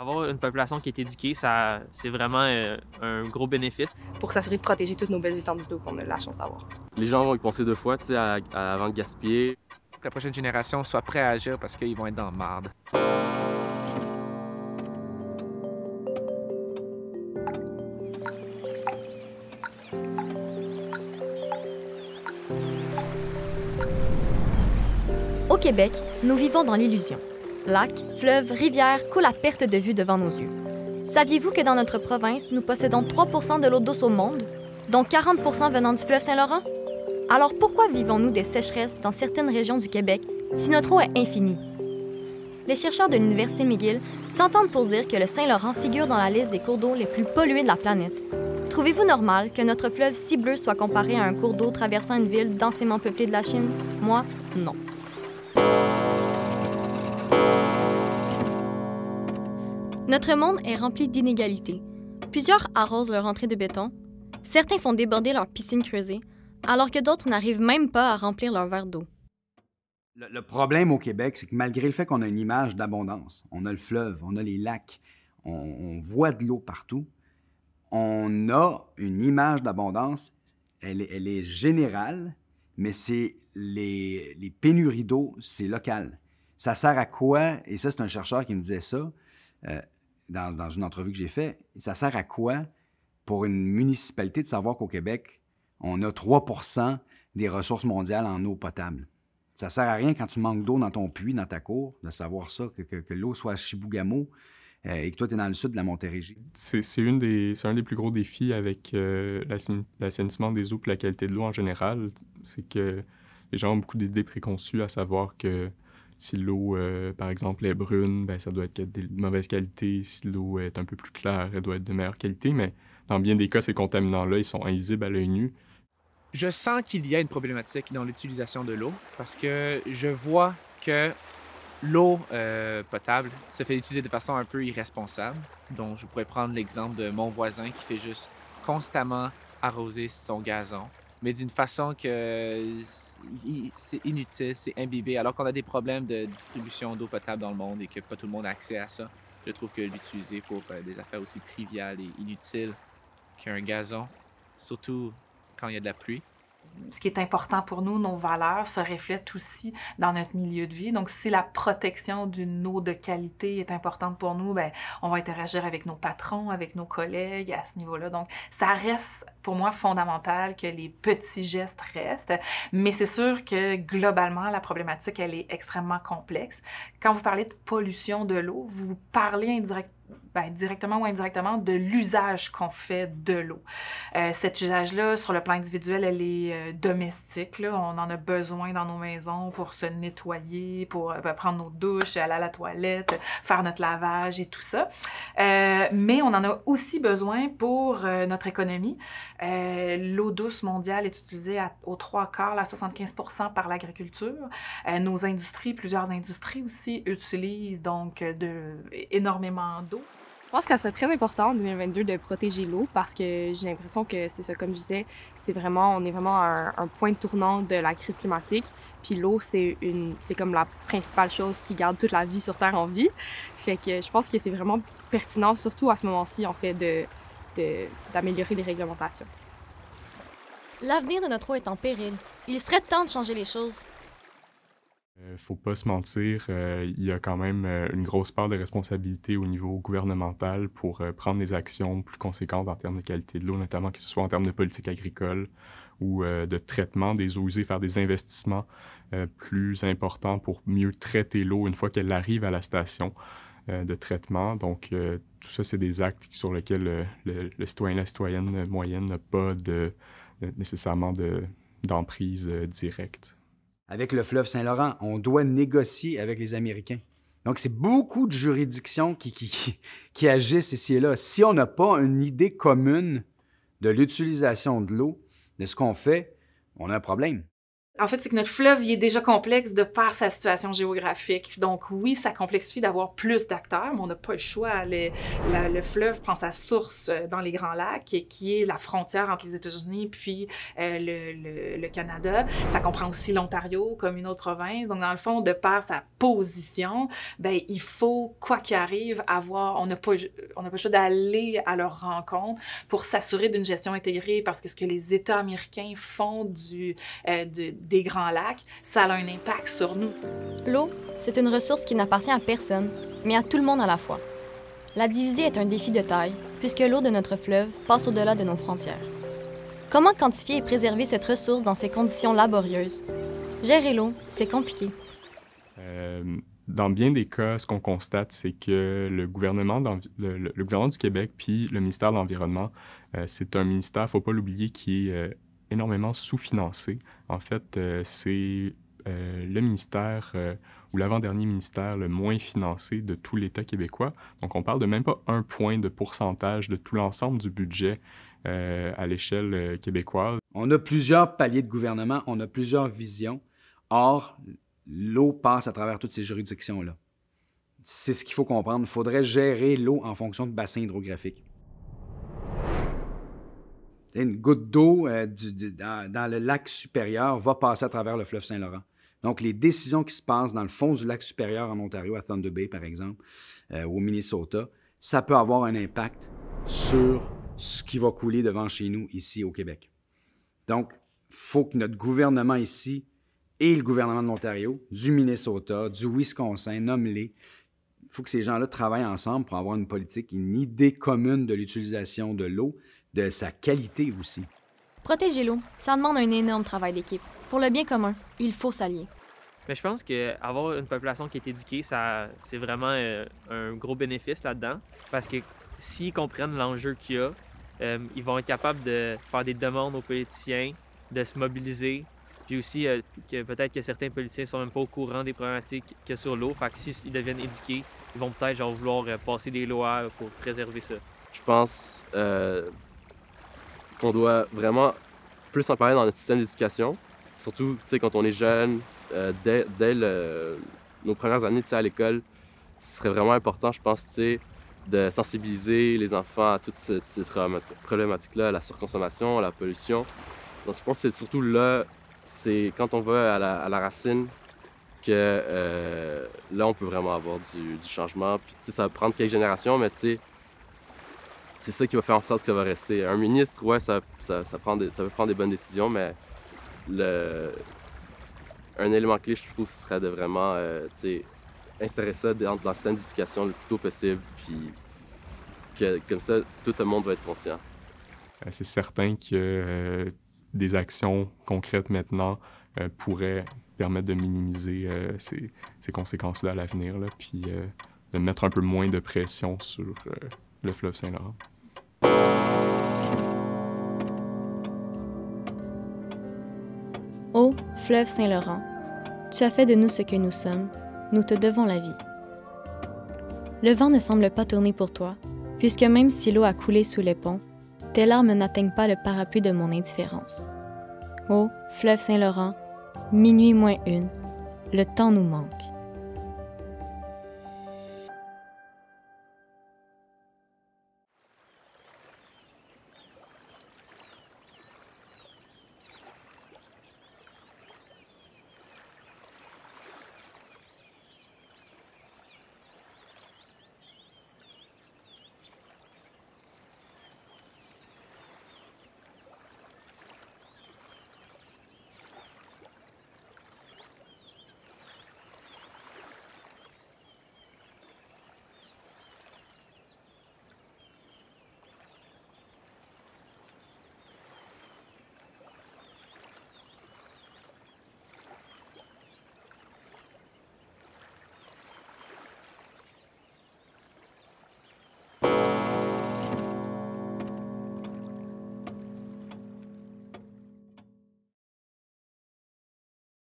Avoir une population qui est éduquée, c'est vraiment un gros bénéfice. Pour s'assurer de protéger toutes nos belles étendues d'eau qu'on a la chance d'avoir. Les gens vont y penser deux fois, avant de gaspiller. Que la prochaine génération soit prête à agir parce qu'ils vont être dans la marde. Au Québec, nous vivons dans l'illusion. Lacs, fleuves, rivières coulent à perte de vue devant nos yeux. Saviez-vous que dans notre province, nous possédons 3 % de l'eau douce au monde, dont 40 % venant du fleuve Saint-Laurent? Alors pourquoi vivons-nous des sécheresses dans certaines régions du Québec si notre eau est infinie? Les chercheurs de l'Université McGill s'entendent pour dire que le Saint-Laurent figure dans la liste des cours d'eau les plus pollués de la planète. Trouvez-vous normal que notre fleuve si bleu soit comparé à un cours d'eau traversant une ville densément peuplée de la Chine? Moi, non. Notre monde est rempli d'inégalités. Plusieurs arrosent leur entrée de béton, certains font déborder leur piscine creusée, alors que d'autres n'arrivent même pas à remplir leur verre d'eau. Le problème au Québec, c'est que malgré le fait qu'on a une image d'abondance, on a le fleuve, on a les lacs, on voit de l'eau partout, on a une image d'abondance, elle est générale, mais c'est les pénuries d'eau, c'est local. Ça sert à quoi? Et ça, c'est un chercheur qui me disait ça dans une entrevue que j'ai faite. Ça sert à quoi pour une municipalité de savoir qu'au Québec, on a 3 % des ressources mondiales en eau potable? Ça sert à rien quand tu manques d'eau dans ton puits, dans ta cour, de savoir ça, que l'eau soit à Chibougamau et que toi, tu es dans le sud de la Montérégie. C'est un des plus gros défis avec l'assainissement des eaux et la qualité de l'eau en général. C'est que les gens ont beaucoup d'idées préconçues, à savoir que si l'eau, par exemple, est brune, ben, ça doit être de mauvaise qualité. Si l'eau est un peu plus claire, elle doit être de meilleure qualité. Mais dans bien des cas, ces contaminants-là, ils sont invisibles à l'œil nu. Je sens qu'il y a une problématique dans l'utilisation de l'eau parce que je vois que l'eau potable se fait utiliser de façon un peu irresponsable. Donc, je pourrais prendre l'exemple de mon voisin qui fait juste constamment arroser son gazon, mais d'une façon que c'est inutile, c'est imbibé, alors qu'on a des problèmes de distribution d'eau potable dans le monde et que pas tout le monde a accès à ça. Je trouve que l'utiliser pour des affaires aussi triviales et inutiles qu'un gazon, surtout quand il y a de la pluie. Ce qui est important pour nous, nos valeurs, se reflètent aussi dans notre milieu de vie. Donc, si la protection d'une eau de qualité est importante pour nous, bien, on va interagir avec nos patrons, avec nos collègues à ce niveau-là. Donc, ça reste pour moi fondamental que les petits gestes restent. Mais c'est sûr que globalement, la problématique, elle est extrêmement complexe. Quand vous parlez de pollution de l'eau, vous parlez directement ou indirectement de l'usage qu'on fait de l'eau. Cet usage-là, sur le plan individuel, elle est domestique. Là. On en a besoin dans nos maisons pour se nettoyer, pour prendre nos douches, aller à la toilette, faire notre lavage et tout ça. Mais on en a aussi besoin pour notre économie. L'eau douce mondiale est utilisée aux 3/4, à 75 % par l'agriculture. Nos industries, plusieurs industries aussi, utilisent donc énormément d'eau. Je pense que ça serait très important en 2022 de protéger l'eau parce que j'ai l'impression que c'est ça, comme je disais, on est vraiment à un point de tournant de la crise climatique. Puis l'eau, c'est comme la principale chose qui garde toute la vie sur Terre en vie. Fait que je pense que c'est vraiment pertinent, surtout à ce moment-ci, en fait, d'améliorer les réglementations. L'avenir de notre eau est en péril. Il serait temps de changer les choses. Faut pas se mentir, il y a quand même une grosse part de responsabilité au niveau gouvernemental pour prendre des actions plus conséquentes en termes de qualité de l'eau, notamment que ce soit en termes de politique agricole ou de traitement des eaux usées, faire des investissements plus importants pour mieux traiter l'eau une fois qu'elle arrive à la station de traitement. Donc, tout ça, c'est des actes sur lesquels le citoyen, la citoyenne moyenne n'a pas nécessairement d'emprise directe. Avec le fleuve Saint-Laurent, on doit négocier avec les Américains. Donc, c'est beaucoup de juridictions qui agissent ici et là. Si on n'a pas une idée commune de l'utilisation de l'eau, de ce qu'on fait, on a un problème. En fait, c'est que notre fleuve, il est déjà complexe de par sa situation géographique. Donc oui, ça complexifie d'avoir plus d'acteurs, mais on n'a pas le choix. Le fleuve prend sa source dans les Grands Lacs, qui est la frontière entre les États-Unis puis le Canada. Ça comprend aussi l'Ontario comme une autre province. Donc dans le fond, de par sa position, ben il faut, quoi qu'il arrive, on n'a pas le choix d'aller à leur rencontre pour s'assurer d'une gestion intégrée, parce que ce que les États américains font des Grands Lacs, ça a un impact sur nous. L'eau, c'est une ressource qui n'appartient à personne, mais à tout le monde à la fois. La diviser est un défi de taille, puisque l'eau de notre fleuve passe au-delà de nos frontières. Comment quantifier et préserver cette ressource dans ces conditions laborieuses? Gérer l'eau, c'est compliqué. Dans bien des cas, ce qu'on constate, c'est que le gouvernement du Québec puis le ministère de l'Environnement, c'est un ministère, il ne faut pas l'oublier, qui est énormément sous-financé. En fait, c'est le ministère ou l'avant-dernier ministère le moins financé de tout l'État québécois. Donc, on parle de même pas 1 point de pourcentage de tout l'ensemble du budget à l'échelle québécoise. On a plusieurs paliers de gouvernement, on a plusieurs visions. Or, l'eau passe à travers toutes ces juridictions-là. C'est ce qu'il faut comprendre. Il faudrait gérer l'eau en fonction de bassins hydrographiques. Une goutte d'eau dans le lac supérieur va passer à travers le fleuve Saint-Laurent. Donc, les décisions qui se passent dans le fond du lac supérieur en Ontario, à Thunder Bay, par exemple, au Minnesota, ça peut avoir un impact sur ce qui va couler devant chez nous, ici au Québec. Donc, il faut que notre gouvernement ici et le gouvernement de l'Ontario, du Minnesota, du Wisconsin, nomme-les, il faut que ces gens-là travaillent ensemble pour avoir une politique, une idée commune de l'utilisation de l'eau, de sa qualité aussi. Protéger l'eau, ça demande un énorme travail d'équipe. Pour le bien commun, il faut s'allier. Mais je pense qu'avoir une population qui est éduquée, c'est vraiment un gros bénéfice là-dedans. Parce que s'ils comprennent l'enjeu qu'il y a, ils vont être capables de faire des demandes aux politiciens, de se mobiliser. Puis aussi, que peut-être que certains politiciens sont même pas au courant des problématiques qu'il y a sur l'eau. Fait que s'ils deviennent éduqués, ils vont peut-être vouloir passer des lois pour préserver ça. Je pense qu'on doit vraiment plus en parler dans notre système d'éducation. Surtout, tu sais, quand on est jeune, dès nos premières années, tu sais, à l'école, ce serait vraiment important, je pense, tu sais, de sensibiliser les enfants à toutes ces problématiques-là, la surconsommation, la pollution. Donc, je pense que c'est surtout là, c'est quand on va à la racine que là, on peut vraiment avoir du changement. Puis, tu sais, ça va prendre quelques générations, mais tu sais, c'est ça qui va faire en sorte que ça va rester. Un ministre, ouais, ça peut prendre des bonnes décisions, mais un élément clé, je trouve, ce serait de vraiment insérer ça dans le système d'éducation le plus tôt possible, puis comme ça, tout le monde va être conscient. C'est certain que des actions concrètes maintenant pourraient permettre de minimiser ces conséquences-là à l'avenir, puis de mettre un peu moins de pression sur le fleuve Saint-Laurent. Ô fleuve Saint-Laurent, tu as fait de nous ce que nous sommes, nous te devons la vie. Le vent ne semble pas tourner pour toi, puisque même si l'eau a coulé sous les ponts, tes larmes n'atteignent pas le parapluie de mon indifférence. Ô fleuve Saint-Laurent, minuit moins 1, le temps nous manque.